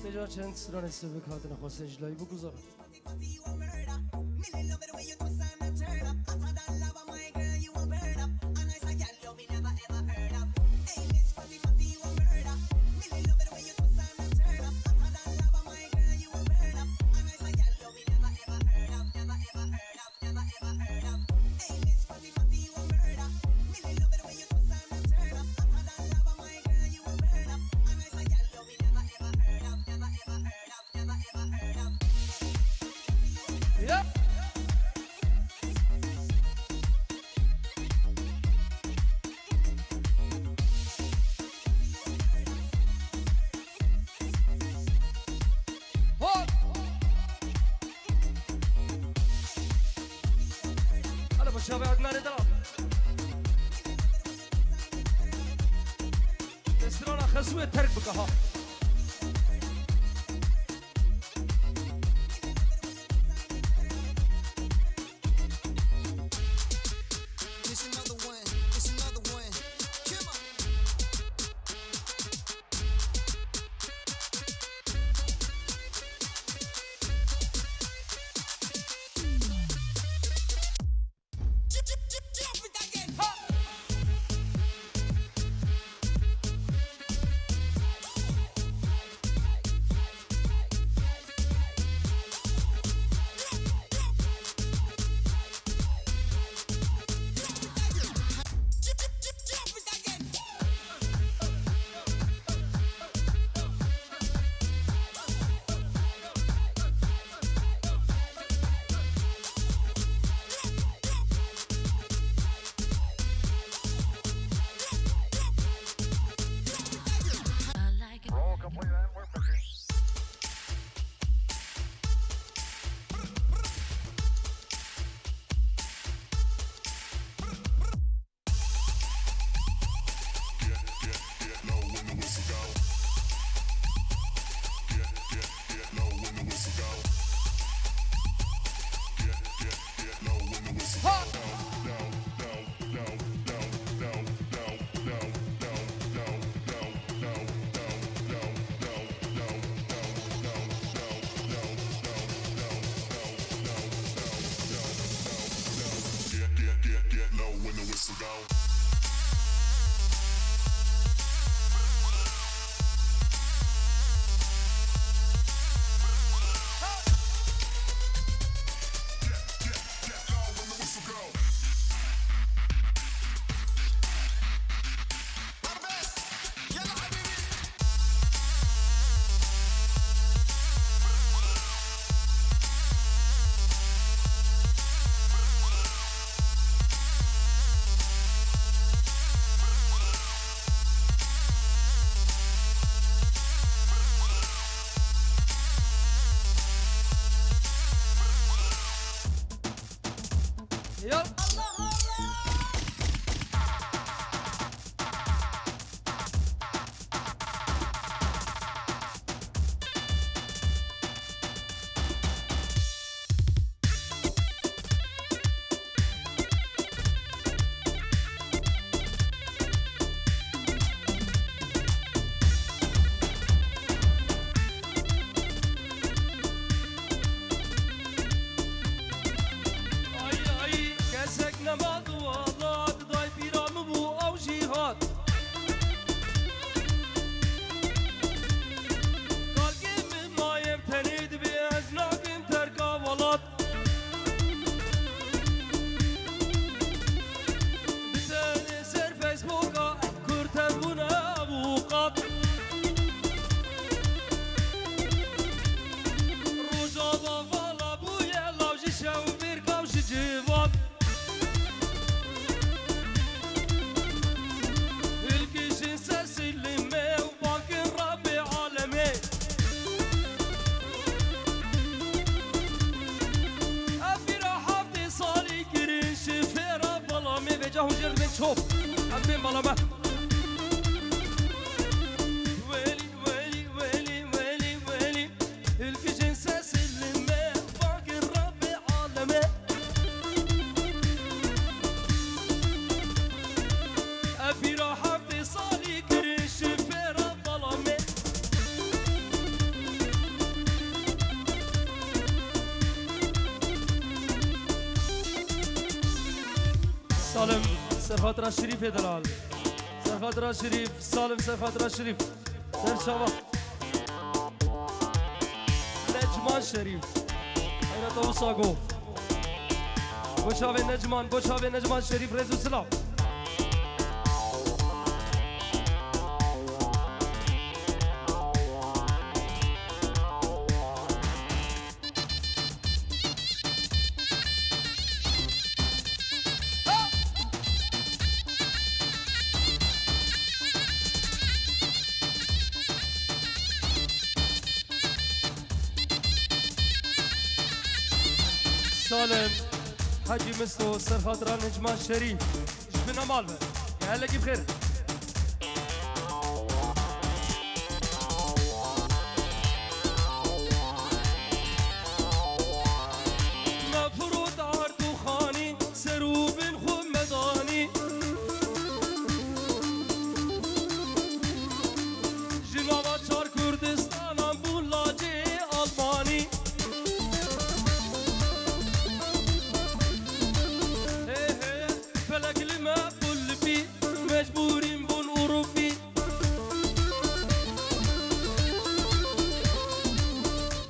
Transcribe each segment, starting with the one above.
بجا چند سران سوی کاتن خواسته اجلایی بگذارم شباب نريدها تسترون خسوة ترك بكها توب عمي ملامة ويلي ويلي ويلي ويلي ويلي الكجن سلمة باقي الرب عالمه أبي راح اتصالي كرش في رب ظلمه سالم سرخاطرة شريف دلال سرخاطرة شريف سالم سرخاطرة شريف سر شباب نجمان شريف أين توصاقو بوشابي نجمان شريف رزو سلام سالم حاجي مستو سر خاطران نجمان شريف جبنا مالبه يا هلا كيف خير مفروض عرض خاني سروب خمداني جنابا چار كردستان بولاجي ألماني مجبورين بون أوروبي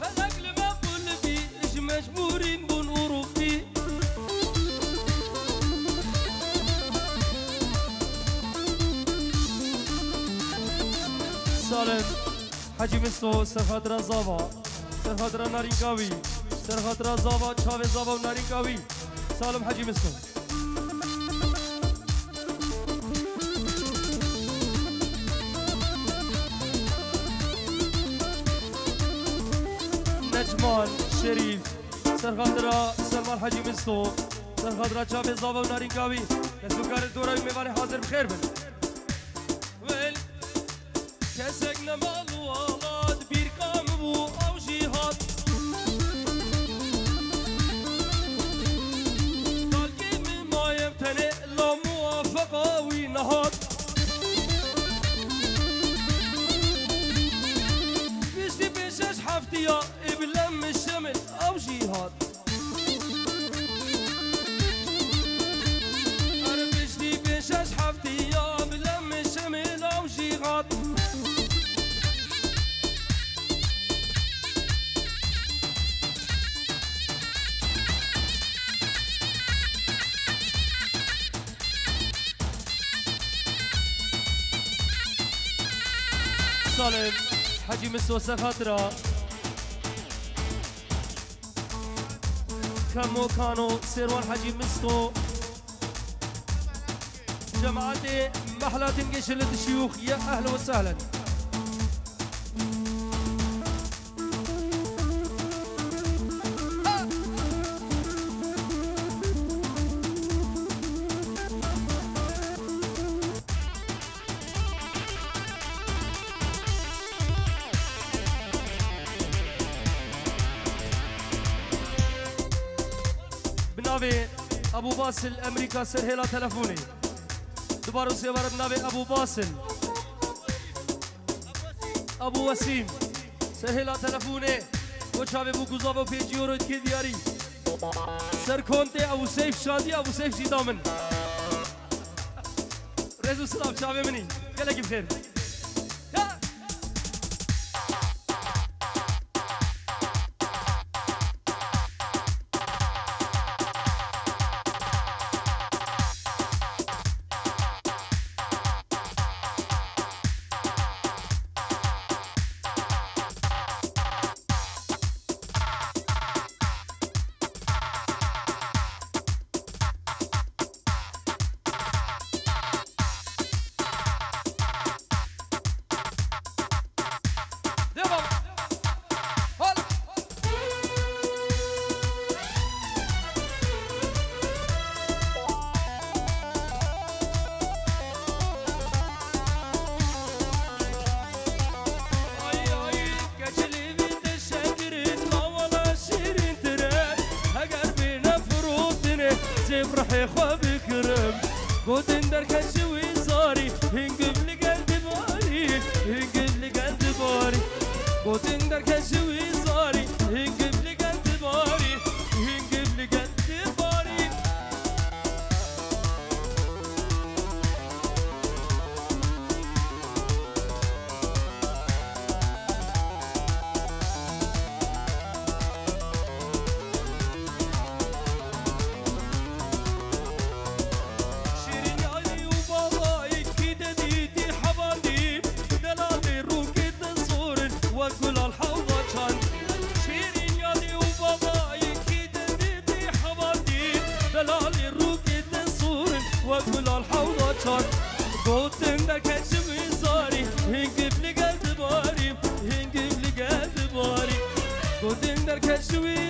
فلك لما قول بي إيش مجبورين بون أوروبي سالم حاجي مستو سرخاطرة زابا سرخاطرة نارينكاوي سرخاطرة زابا چاوي زابا ونارينكاوي سالم حاجي مستو نجمان شريف سرخاطرة سلمان حاجي مستو سرخاطرة چاوي زابا ونارينكاوي لسوكار الدورة ميواني حاضر بخير بن ويل كسك نمال والاد بير كام بو او جيهاد دالكي من ما يمتنئ لا موافقة وينهاد بيشتي بيشش حفتيا ابلم الشمل او جيهاد انا بيشتي بيشش حفتيا ابلم الشمل او جيهاد سالم حاجي مستو سرخاطرة كمو كانوا سيروان حاجي مستو جماعتي محلات انقشلة الشيوخ يا أهلا وسهلا بنابي أبو باسل أمريكا سرهلا تلفوني دوباره سيبارة بنابي أبو باسل أبو وسيم سرهلا تلفوني وشابي بو قزابو بيجي ورد كي دياري سر كونتي أبو سيف شادي أبو سيف جيدامن رزو سلام شابي مني يلا بخير قوتن در کشوی زاری هنگم لگلد باری هنگم لگلد باری قوتن در کشوی زاری هنگم لگلد باری هنگم لگلد باری وكل الحوضة كان شيرين يالي وباباي كيدا ديدي حوادي دلالي روكي تنصور وكل الحوضة كان قوتن دا كشوي صاري هنقب لقلب باري هنقب لقلب باري قوتن دا كشوي